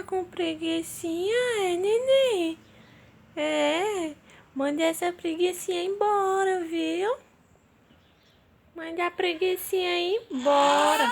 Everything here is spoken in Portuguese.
com preguicinha, neném? Mande essa preguicinha embora, viu? Mande a preguicinha embora.